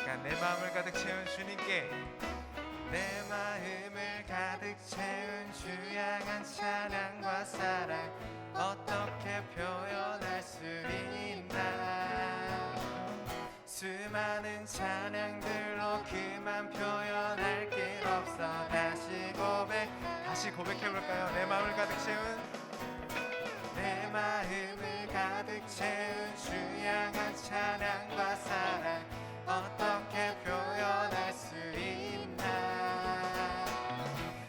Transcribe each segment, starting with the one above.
내 마음을 가득 채운 주님께 내 마음을 가득 채운 주 향한 찬양과 사랑 어떻게 표현할 수 있나. 수많은 찬양들로 그만 표현할 길 없어. 다시 고백해볼까요? 내 마음을 가득 채운 내 마음을 가득 채운 주 향한 찬양과 사랑 어떻게 표현할 수 있나.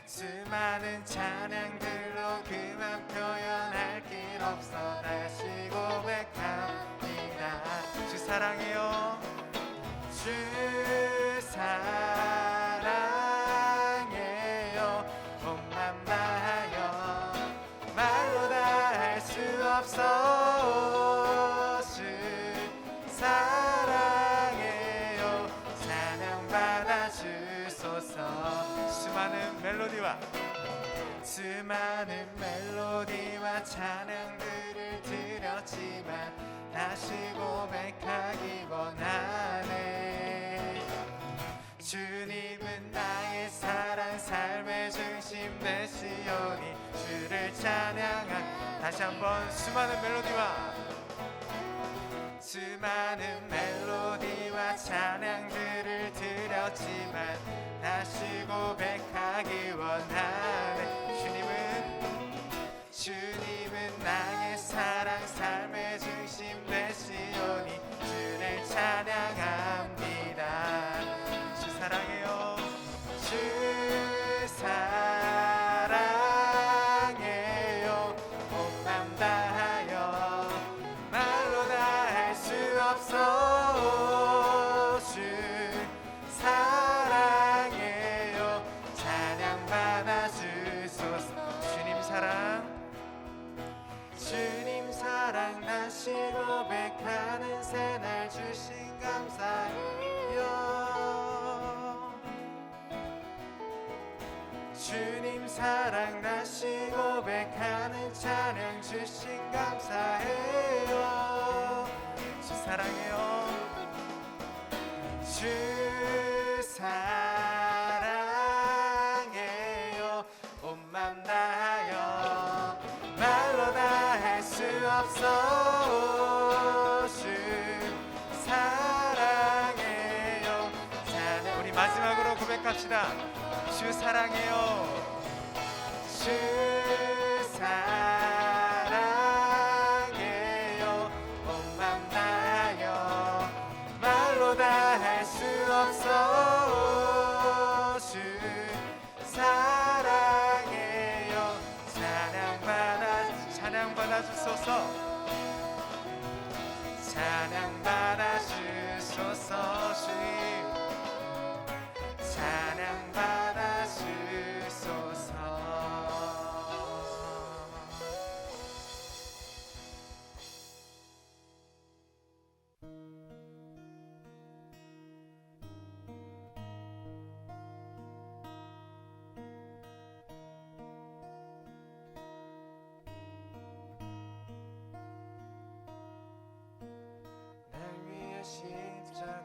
수많은 찬양들로 그만 표현할 길 없어. 다시 고백합니다. 주 사랑해요. 주 사랑해요. 온맘 다하여 말로 다 할 수 없어. 주 사랑해요. 찬양받아 주소서. 수많은 멜로디와 찬양들을 드렸지만 다시 고백하기 원하네. 주님은 나의 사랑 삶의 중심 되시오니 주를 찬양한. 다시 한번 수많은 멜로디와 찬양들을 드렸지만 다시 고백하기 원하네. 주님은 나의 사랑 삶의 중심 되시오니 주를 찬양합니다. 주 사랑해요. 주 사랑해요. 온 맘 다하여 말로 다 할 수 없어. 주 사랑해요. 찬양받아 주소서. 주님 사랑 다시 고백하는 새날 주신 감사해요. 주님 사랑 다시 고백하는 찬양 주신 감사해요. 주 사랑해요. 주 사랑해요. 온 맘 다하여 말로 다 할 수 없어. 주 사랑해요. 우리 마지막으로 고백합시다. 주 사랑해요. 주 사랑해요. 온 맘 다하여 말로 다 할 수 없어. 주 사랑해요. 찬양받아 주소서. 찬양받아 주소서. 주님 찬양받아 주소서.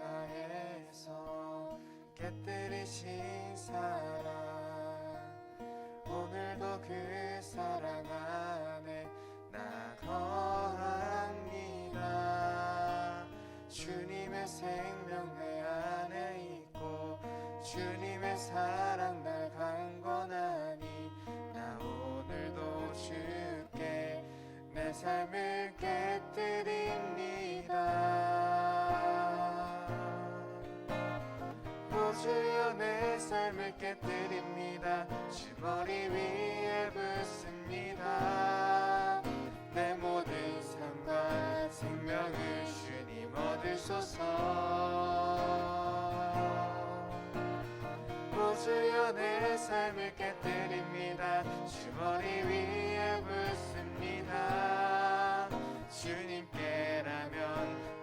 십자가에서 깨뜨리신 사랑 오늘도 그 사랑 안에 나 거합니다. 주님의 생명 내 안에 있고 주님의 사랑 날 강건하니 나 오늘도 주께 내 삶을 깨뜨립니다. 주여 내 삶을 깨뜨립니다. 주 머리 위에 붓습니다. 내 모든 삶과 생명을 주님 얻으소서. 주여 내 삶을 깨뜨립니다. 주 머리 위에 붓습니다. 주님께라면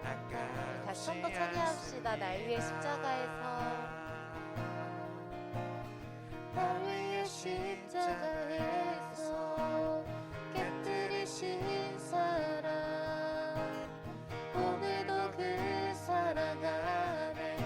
아깝지 다시 한번 찬양합시다. 날 위해 십자가에서 날 위해 십자가에서 깨뜨리신 사랑 오늘도 그 사랑 안에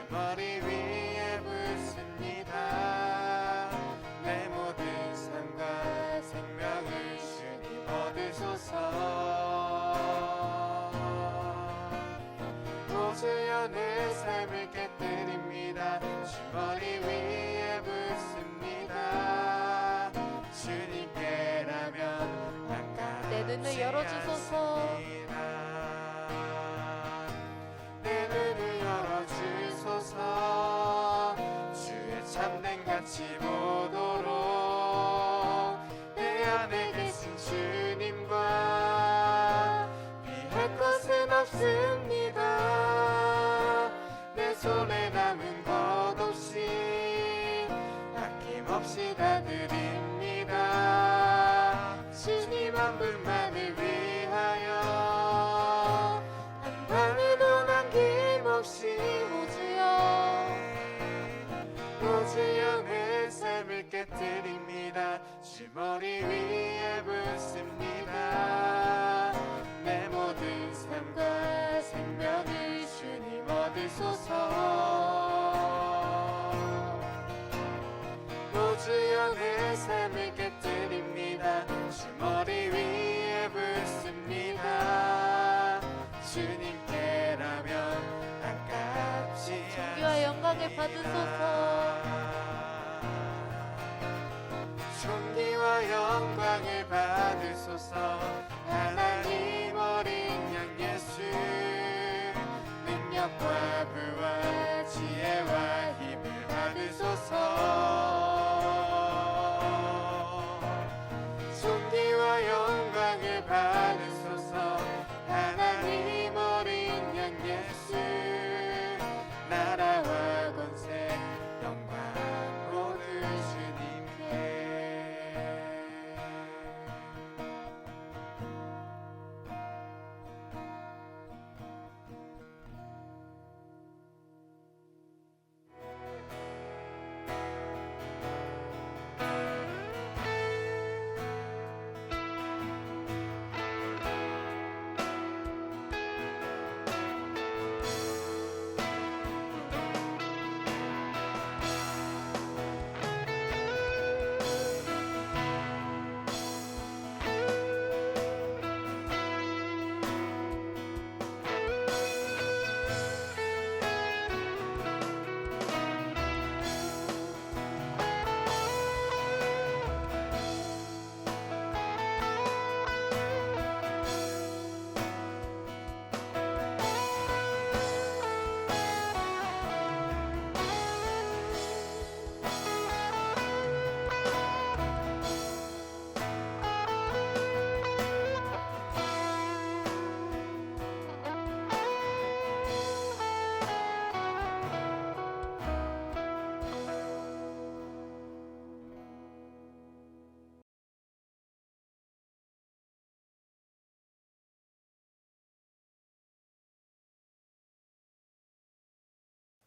머리 위에 붓습니다. 내 모든 삶과 생명을 주님 얻으소서. 오주여 내 삶을 깨뜨립니다. 주 머리 위에 붓습니다. 주님께라면 아깝지 내 눈을 열어주소서. 내 눈을 열어주소서. 주의 참된 가치 보도록 내 안에 계신 주님과 비할 것은 없습니다. 내 손에 남은 것 없이 아낌없이 다 드립니다. 주님 한 분만을 위하여 한 방울도 남김없이 오주여 내 삶을 깨뜨립니다. 주 머리 위에 붓습니다. 내 모든 삶과 생명을 주님 얻으소서. 오주여 내 삶을 깨뜨립니다. 주 머리 위에 붓습니다. 주님께라면 아깝지 존귀와 영광을 받으소서. 존귀와 영광을 받으소서. 하나님 어린 양 예수 능력과 부와 지혜와 힘을 받으소서. 존귀와 영광을 받으소서. 하나님 어린 양 예수 나라와 권세 영광 모두 주님께.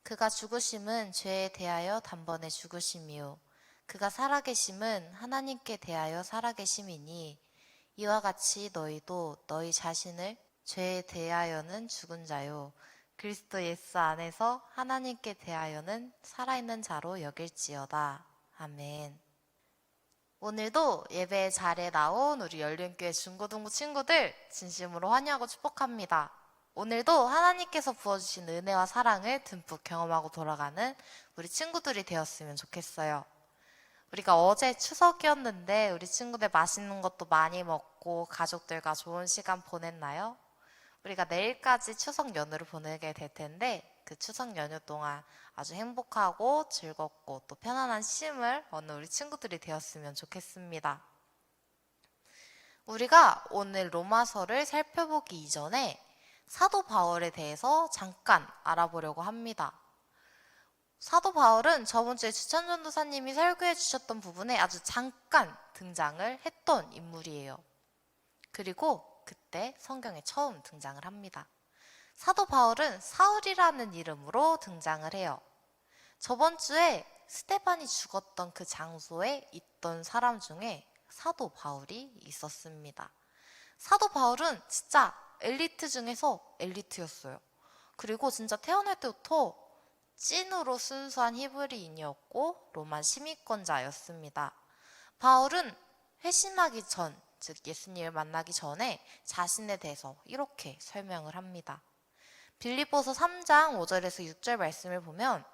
그가 죽으심은 죄에 대하여 단번에 죽으심이요 그가 살아계심은 하나님께 대하여 살아계심이니 이와 같이 너희도 너희 자신을 죄에 대하여는 죽은 자요 그리스도 예수 안에서 하나님께 대하여는 살아있는 자로 여길지어다. 아멘. 오늘도 예배 자리에 나온 우리 연륜교회 중고등부 친구들 진심으로 환영하고 축복합니다. 오늘도 하나님께서 부어주신 은혜와 사랑을 듬뿍 경험하고 돌아가는 우리 친구들이 되었으면 좋겠어요. 우리가 어제 추석이었는데 우리 친구들 맛있는 것도 많이 먹고 가족들과 좋은 시간 보냈나요? 우리가 내일까지 추석 연휴를 보내게 될 텐데 그 추석 연휴 동안 아주 행복하고 즐겁고 또 편안한 쉼을 얻는 우리 친구들이 되었으면 좋겠습니다. 우리가 오늘 로마서를 살펴보기 이전에 사도 바울에 대해서 잠깐 알아보려고 합니다. 사도 바울은 저번 주에 주찬전도사님이 설교해 주셨던 부분에 아주 잠깐 등장을 했던 인물이에요. 그리고 그때 성경에 처음 등장을 합니다. 사도 바울은 사울이라는 이름으로 등장을 해요. 저번 주에 스데반이 죽었던 그 장소에 있던 사람 중에 사도 바울이 있었습니다. 사도 바울은 진짜 엘리트 중에서 엘리트였어요. 그리고 진짜 태어날 때부터 찐으로 순수한 히브리인이었고 로마 시민권자였습니다. 바울은 회심하기 전, 즉 예수님을 만나기 전에 자신에 대해서 이렇게 설명을 합니다. 빌립보서 3장 5절에서 6절 말씀을 보면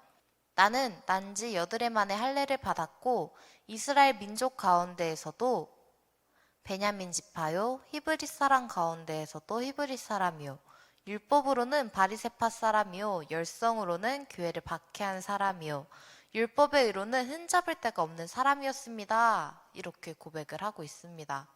나는 난지 여드레 만에 할례를 받았고 이스라엘 민족 가운데에서도 베냐민 지파요 히브리 사람 가운데에서도 히브리 사람이요 율법으로는 바리새파 사람이요 열성으로는 교회를 박해한 사람이요 율법의 의로는 흠잡을 데가 없는 사람이었습니다. 이렇게 고백을 하고 있습니다.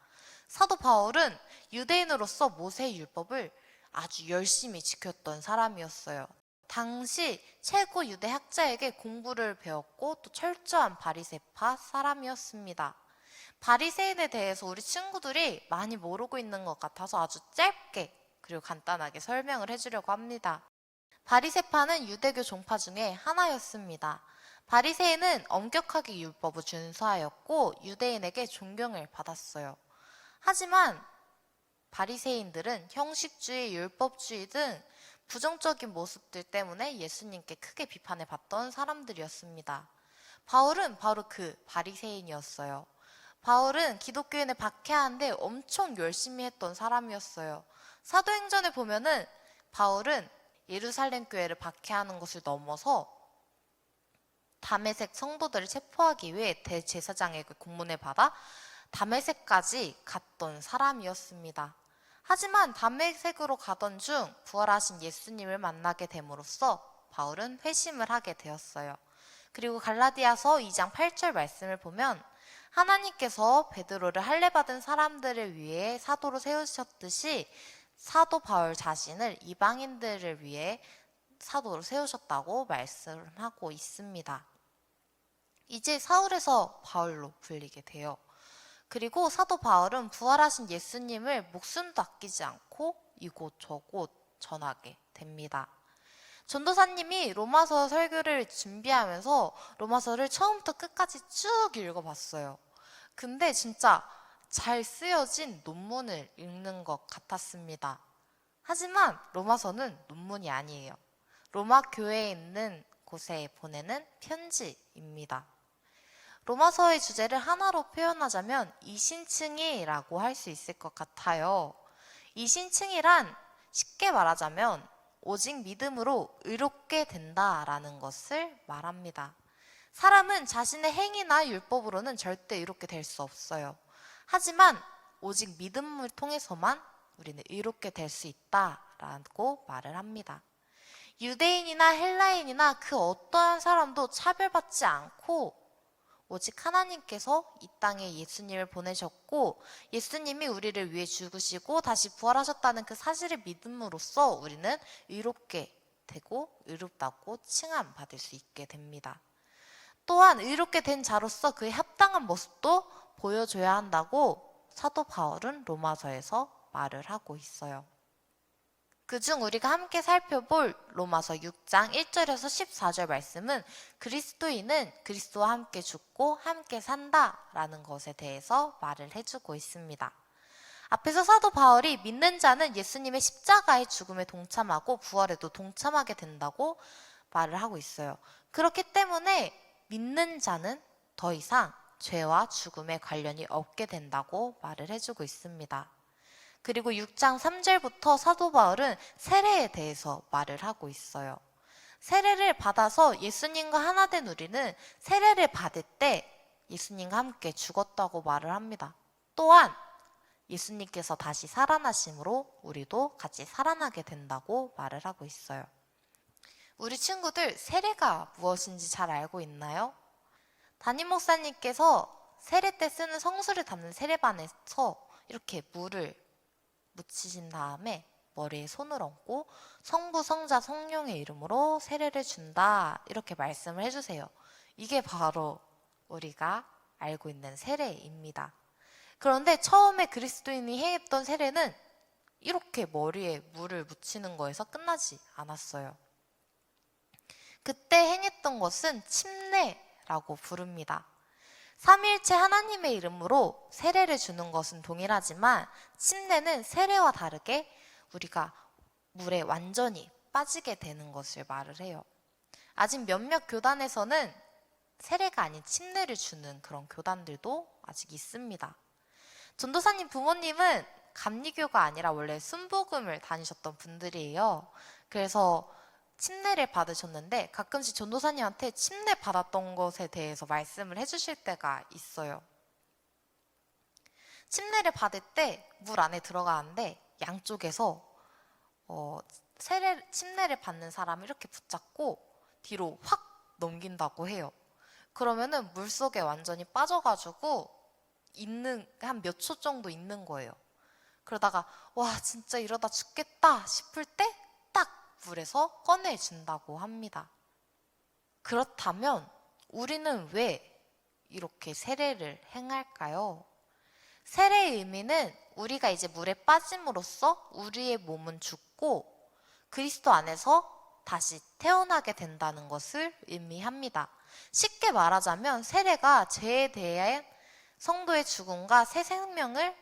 사도 바울은 유대인으로서 모세의 율법을 아주 열심히 지켰던 사람이었어요. 당시 최고 유대 학자에게 공부를 배웠고 또 철저한 바리새파 사람이었습니다. 바리새인에 대해서 우리 친구들이 많이 모르고 있는 것 같아서 아주 짧게 그리고 간단하게 설명을 해주려고 합니다. 바리새파는 유대교 종파 중에 하나였습니다. 바리새인은 엄격하게 율법을 준수하였고 유대인에게 존경을 받았어요. 하지만 바리새인들은 형식주의, 율법주의 등 부정적인 모습들 때문에 예수님께 크게 비판을 받던 사람들이었습니다. 바울은 바로 그 바리새인이었어요. 바울은 기독교인을 박해하는데 엄청 열심히 했던 사람이었어요. 사도행전에 보면은 바울은 예루살렘 교회를 박해하는 것을 넘어서 다메섹 성도들을 체포하기 위해 대제사장에게 공문을 받아 다메섹까지 갔던 사람이었습니다. 하지만 다메섹으로 가던 중 부활하신 예수님을 만나게 됨으로써 바울은 회심을 하게 되었어요. 그리고 갈라디아서 2장 8절 말씀을 보면 하나님께서 베드로를 할례받은 사람들을 위해 사도로 세우셨듯이 사도 바울 자신을 이방인들을 위해 사도로 세우셨다고 말씀하고 있습니다. 이제 사울에서 바울로 불리게 돼요. 그리고 사도 바울은 부활하신 예수님을 목숨도 아끼지 않고 이곳저곳 전하게 됩니다. 전도사님이 로마서 설교를 준비하면서 로마서를 처음부터 끝까지 쭉 읽어봤어요. 근데 진짜 잘 쓰여진 논문을 읽는 것 같았습니다. 하지만 로마서는 논문이 아니에요. 로마 교회에 있는 곳에 보내는 편지입니다. 로마서의 주제를 하나로 표현하자면 이신칭이라고 할 수 있을 것 같아요. 이신칭이란 쉽게 말하자면 오직 믿음으로 의롭게 된다라는 것을 말합니다. 사람은 자신의 행위나 율법으로는 절대 의롭게 될 수 없어요. 하지만 오직 믿음을 통해서만 우리는 의롭게 될 수 있다라고 말을 합니다. 유대인이나 헬라인이나 그 어떠한 사람도 차별받지 않고 오직 하나님께서 이 땅에 예수님을 보내셨고 예수님이 우리를 위해 죽으시고 다시 부활하셨다는 그 사실을 믿음으로써 우리는 의롭게 되고 의롭다고 칭함받을 수 있게 됩니다. 또한 의롭게 된 자로서 그의 합당한 모습도 보여줘야 한다고 사도 바울은 로마서에서 말을 하고 있어요. 그중 우리가 함께 살펴볼 로마서 6장 1절에서 14절 말씀은 그리스도인은 그리스도와 함께 죽고 함께 산다라는 것에 대해서 말을 해주고 있습니다. 앞에서 사도 바울이 믿는 자는 예수님의 십자가의 죽음에 동참하고 부활에도 동참하게 된다고 말을 하고 있어요. 그렇기 때문에 믿는 자는 더 이상 죄와 죽음에 관련이 없게 된다고 말을 해주고 있습니다. 그리고 6장 3절부터 사도 바울은 세례에 대해서 말을 하고 있어요. 세례를 받아서 예수님과 하나 된 우리는 세례를 받을 때 예수님과 함께 죽었다고 말을 합니다. 또한 예수님께서 다시 살아나심으로 우리도 같이 살아나게 된다고 말을 하고 있어요. 우리 친구들 세례가 무엇인지 잘 알고 있나요? 담임 목사님께서 세례 때 쓰는 성수를 담는 세례반에서 이렇게 물을 묻히신 다음에 머리에 손을 얹고 성부, 성자, 성령의 이름으로 세례를 준다 이렇게 말씀을 해주세요. 이게 바로 우리가 알고 있는 세례입니다. 그런데 처음에 그리스도인이 행했던 세례는 이렇게 머리에 물을 묻히는 거에서 끝나지 않았어요. 그때 행했던 것은 침례라고 부릅니다. 삼위일체 하나님의 이름으로 세례를 주는 것은 동일하지만 침례는 세례와 다르게 우리가 물에 완전히 빠지게 되는 것을 말을 해요. 아직 몇몇 교단에서는 세례가 아닌 침례를 주는 그런 교단들도 아직 있습니다. 전도사님 부모님은 감리교가 아니라 원래 순복음을 다니셨던 분들이에요. 그래서 침례를 받으셨는데 가끔씩 전도사님한테 침례 받았던 것에 대해서 말씀을 해주실 때가 있어요. 침례를 받을 때 물 안에 들어가는데 양쪽에서 침례를 받는 사람을 이렇게 붙잡고 뒤로 확 넘긴다고 해요. 그러면은 물 속에 완전히 빠져가지고 한 몇 초 정도 있는 거예요. 그러다가 와 진짜 이러다 죽겠다 싶을 때 딱 물에서 꺼내준다고 합니다. 그렇다면 우리는 왜 이렇게 세례를 행할까요? 세례의 의미는 우리가 이제 물에 빠짐으로써 우리의 몸은 죽고 그리스도 안에서 다시 태어나게 된다는 것을 의미합니다. 쉽게 말하자면 세례가 죄에 대한 성도의 죽음과 새 생명을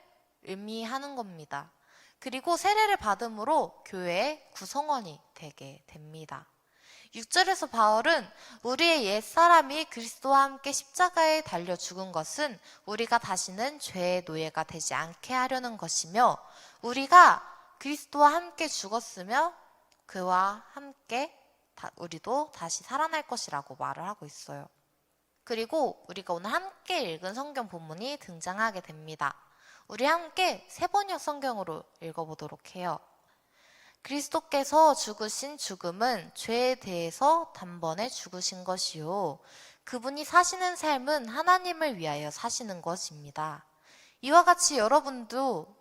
의미하는 겁니다. 그리고 세례를 받음으로 교회의 구성원이 되게 됩니다. 6절에서 바울은 우리의 옛사람이 그리스도와 함께 십자가에 달려 죽은 것은 우리가 다시는 죄의 노예가 되지 않게 하려는 것이며 우리가 그리스도와 함께 죽었으며 그와 함께 우리도 다시 살아날 것이라고 말을 하고 있어요. 그리고 우리가 오늘 함께 읽은 성경 본문이 등장하게 됩니다. 우리 함께 세번역 성경으로 읽어보도록 해요. 그리스도께서 죽으신 죽음은 죄에 대해서 단번에 죽으신 것이요. 그분이 사시는 삶은 하나님을 위하여 사시는 것입니다. 이와 같이 여러분도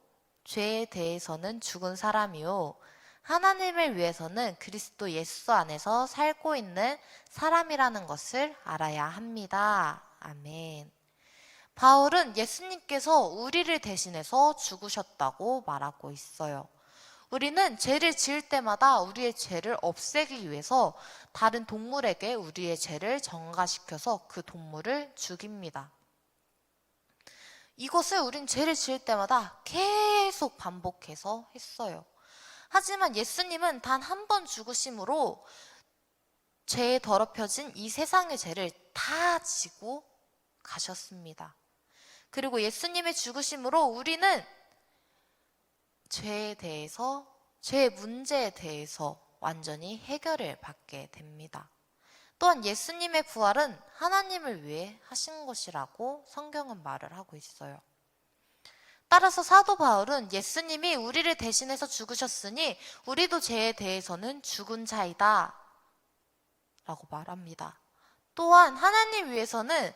죄에 대해서는 죽은 사람이요. 하나님을 위해서는 그리스도 예수 안에서 살고 있는 사람이라는 것을 알아야 합니다. 아멘. 바울은 예수님께서 우리를 대신해서 죽으셨다고 말하고 있어요. 우리는 죄를 지을 때마다 우리의 죄를 없애기 위해서 다른 동물에게 우리의 죄를 전가시켜서 그 동물을 죽입니다. 이것을 우린 죄를 지을 때마다 계속 반복해서 했어요. 하지만 예수님은 단 한 번 죽으심으로 죄에 더럽혀진 이 세상의 죄를 다 지고 가셨습니다. 그리고 예수님의 죽으심으로 우리는 죄에 대해서, 죄의 문제에 대해서 완전히 해결을 받게 됩니다. 또한 예수님의 부활은 하나님을 위해 하신 것이라고 성경은 말을 하고 있어요. 따라서 사도 바울은 예수님이 우리를 대신해서 죽으셨으니 우리도 죄에 대해서는 죽은 자이다 라고 말합니다. 또한 하나님 위해서는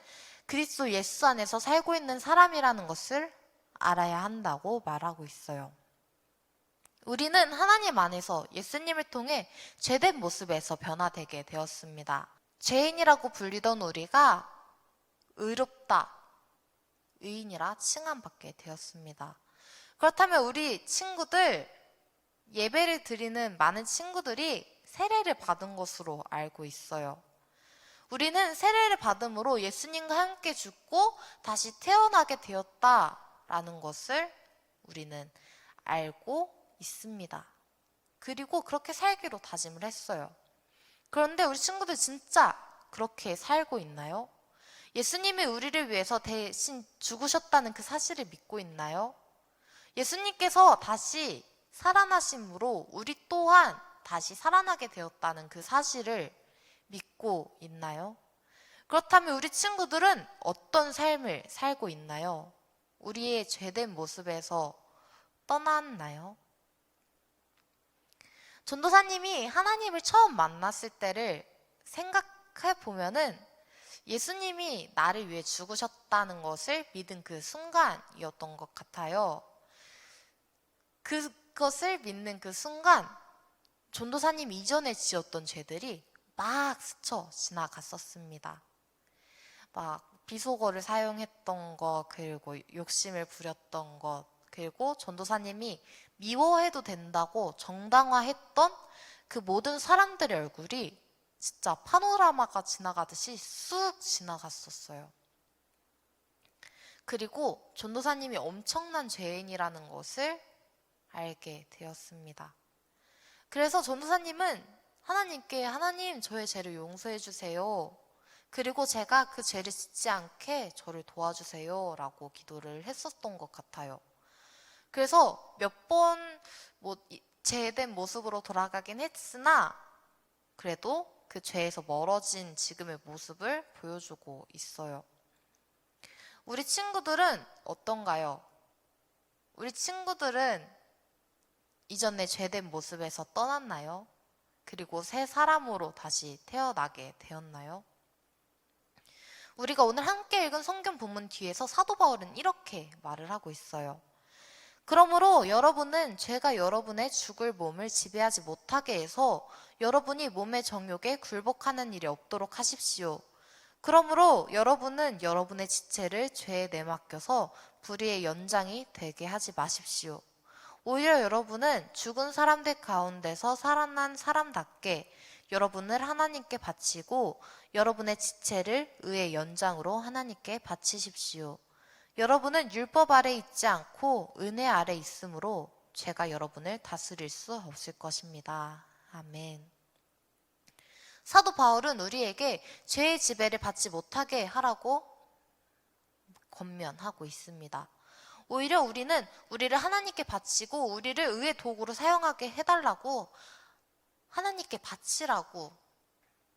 그리스도 예수 안에서 살고 있는 사람이라는 것을 알아야 한다고 말하고 있어요. 우리는 하나님 안에서 예수님을 통해 죄된 모습에서 변화되게 되었습니다. 죄인이라고 불리던 우리가 의롭다, 의인이라 칭함받게 되었습니다. 그렇다면 우리 친구들, 예배를 드리는 많은 친구들이 세례를 받은 것으로 알고 있어요. 우리는 세례를 받음으로 예수님과 함께 죽고 다시 태어나게 되었다라는 것을 우리는 알고 있습니다. 그리고 그렇게 살기로 다짐을 했어요. 그런데 우리 친구들 진짜 그렇게 살고 있나요? 예수님이 우리를 위해서 대신 죽으셨다는 그 사실을 믿고 있나요? 예수님께서 다시 살아나심으로 우리 또한 다시 살아나게 되었다는 그 사실을 믿고 있나요? 그렇다면 우리 친구들은 어떤 삶을 살고 있나요? 우리의 죄된 모습에서 떠났나요? 전도사님이 하나님을 처음 만났을 때를 생각해 보면은 예수님이 나를 위해 죽으셨다는 것을 믿은 그 순간이었던 것 같아요. 그것을 믿는 그 순간 전도사님 이전에 지었던 죄들이 막 스쳐 지나갔었습니다. 막 비속어를 사용했던 것, 그리고 욕심을 부렸던 것, 그리고 전도사님이 미워해도 된다고 정당화했던 그 모든 사람들의 얼굴이 진짜 파노라마가 지나가듯이 쑥 지나갔었어요. 그리고 전도사님이 엄청난 죄인이라는 것을 알게 되었습니다. 그래서 전도사님은 하나님께 하나님 저의 죄를 용서해 주세요. 그리고 제가 그 죄를 짓지 않게 저를 도와주세요 라고 기도를 했었던 것 같아요. 그래서 몇 번 죄된 모습으로 돌아가긴 했으나 그래도 그 죄에서 멀어진 지금의 모습을 보여주고 있어요. 우리 친구들은 어떤가요? 우리 친구들은 이전에 죄된 모습에서 떠났나요? 그리고 새 사람으로 다시 태어나게 되었나요? 우리가 오늘 함께 읽은 성경 본문 뒤에서 사도 바울은 이렇게 말을 하고 있어요. 그러므로 여러분은 죄가 여러분의 죽을 몸을 지배하지 못하게 해서 여러분이 몸의 정욕에 굴복하는 일이 없도록 하십시오. 그러므로 여러분은 여러분의 지체를 죄에 내맡겨서 불의의 연장이 되게 하지 마십시오. 오히려 여러분은 죽은 사람들 가운데서 살아난 사람답게 여러분을 하나님께 바치고 여러분의 지체를 의의 연장으로 하나님께 바치십시오. 여러분은 율법 아래 있지 않고 은혜 아래 있으므로 죄가 여러분을 다스릴 수 없을 것입니다. 아멘. 사도 바울은 우리에게 죄의 지배를 받지 못하게 하라고 권면하고 있습니다. 오히려 우리는 우리를 하나님께 바치고 우리를 의의 도구로 사용하게 해달라고 하나님께 바치라고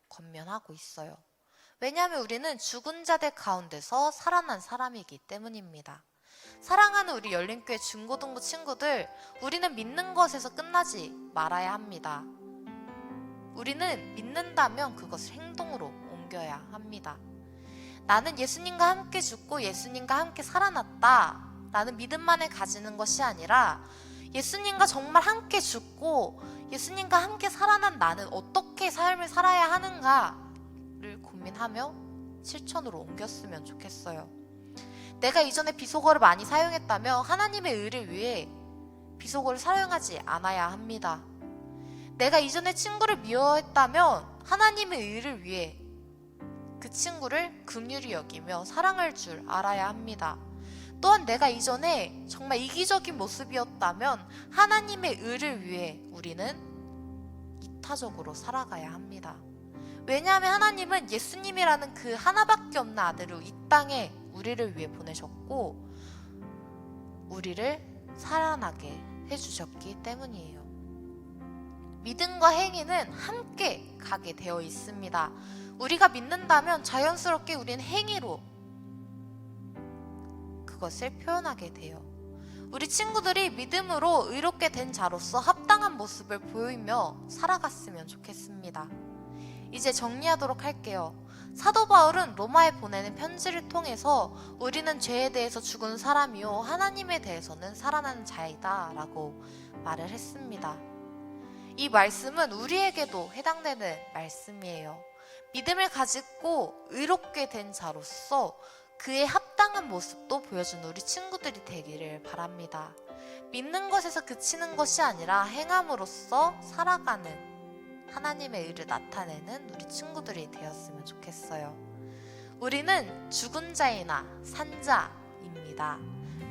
권면하고 있어요. 왜냐하면 우리는 죽은 자들 가운데서 살아난 사람이기 때문입니다. 사랑하는 우리 열린교회 중고등부 친구들, 우리는 믿는 것에서 끝나지 말아야 합니다. 우리는 믿는다면 그것을 행동으로 옮겨야 합니다. 나는 예수님과 함께 죽고 예수님과 함께 살아났다 라는 믿음만을 가지는 것이 아니라 예수님과 정말 함께 죽고 예수님과 함께 살아난 나는 어떻게 삶을 살아야 하는가를 고민하며 실천으로 옮겼으면 좋겠어요. 내가 이전에 비속어를 많이 사용했다면 하나님의 의를 위해 비속어를 사용하지 않아야 합니다. 내가 이전에 친구를 미워했다면 하나님의 의를 위해 그 친구를 긍휼히 여기며 사랑할 줄 알아야 합니다. 또한 내가 이전에 정말 이기적인 모습이었다면 하나님의 의를 위해 우리는 이타적으로 살아가야 합니다. 왜냐하면 하나님은 예수님이라는 그 하나밖에 없는 아들을 이 땅에 우리를 위해 보내셨고 우리를 살아나게 해주셨기 때문이에요. 믿음과 행위는 함께 가게 되어 있습니다. 우리가 믿는다면 자연스럽게 우리는 행위로 그것을 표현하게 돼요. 우리 친구들이 믿음으로 의롭게 된 자로서 합당한 모습을 보이며 살아갔으면 좋겠습니다. 이제 정리하도록 할게요. 사도 바울은 로마에 보내는 편지를 통해서 우리는 죄에 대해서 죽은 사람이요 하나님에 대해서는 살아나는 자이다 라고 말을 했습니다. 이 말씀은 우리에게도 해당되는 말씀이에요. 믿음을 가지고 의롭게 된 자로서 그의 합당한 모습도 보여준 우리 친구들이 되기를 바랍니다. 믿는 것에서 그치는 것이 아니라 행함으로써 살아가는 하나님의 의를 나타내는 우리 친구들이 되었으면 좋겠어요. 우리는 죽은 자이나 산 자입니다.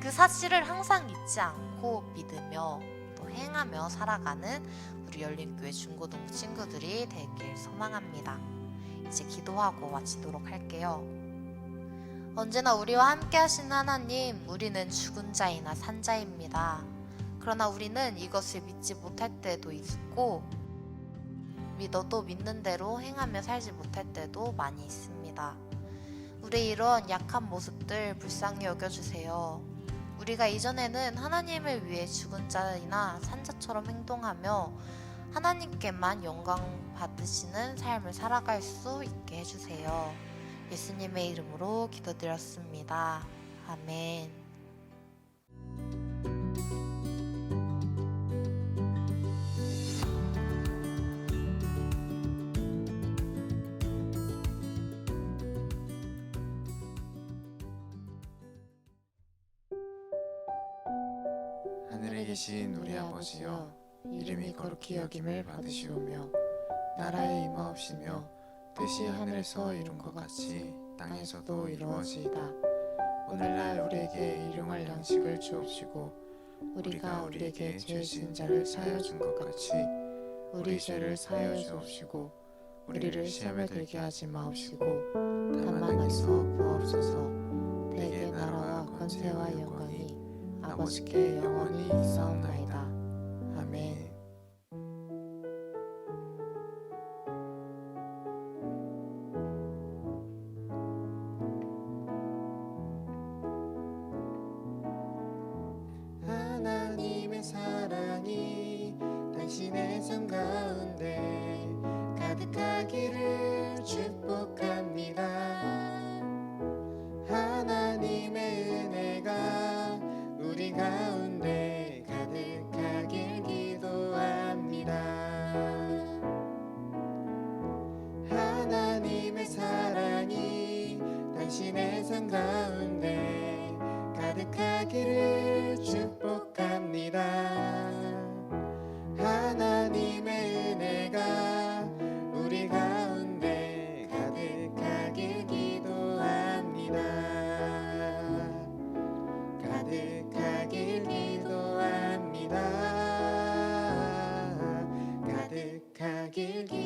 그 사실을 항상 잊지 않고 믿으며 또 행하며 살아가는 우리 열린교회 중고등부 친구들이 되길 소망합니다. 이제 기도하고 마치도록 할게요. 언제나 우리와 함께 하시는 하나님, 우리는 죽은 자이나 산 자입니다. 그러나 우리는 이것을 믿지 못할 때도 있고 믿어도 믿는 대로 행하며 살지 못할 때도 많이 있습니다. 우리 이런 약한 모습들 불쌍히 여겨주세요. 우리가 이전에는 하나님을 위해 죽은 자이나 산 자처럼 행동하며 하나님께만 영광 받으시는 삶을 살아갈 수 있게 해주세요. 예수님의 이름으로 기도드렸습니다. 아멘. 하늘에 계신 우리 아버지여, 이름이 거룩히 여김을 받으시오며 나라의 임하옵시며 뜻이 하늘에서 이룬 것 같이 땅에서도 이루어지이다. 오늘날 우리에게 일용할 양식을 주옵시고 우리가 우리에게 죄 지은 자를 사하여 준 것 같이 우리 죄를 사하여 주옵시고 우리를 시험에 들게 하지 마옵시고 다만 악에서 구하옵소서. 대개 나라와 권세와 영광이 아버지께 영원히 있사옵나이다. 아멘. 하나님의 사랑이 당신의 삶 가운데 가득하기를 축복합니다. 하나님의 은혜가 우리 가운데 가득하길 기도합니다. 하나님의 사랑이 당신의 삶 가운데 가득하기를 축복합니다. 하나님의 은혜가 우리 가운데 가득하길 기도합니다. 가득하길 기도합니다. 가득하길 기도합니다.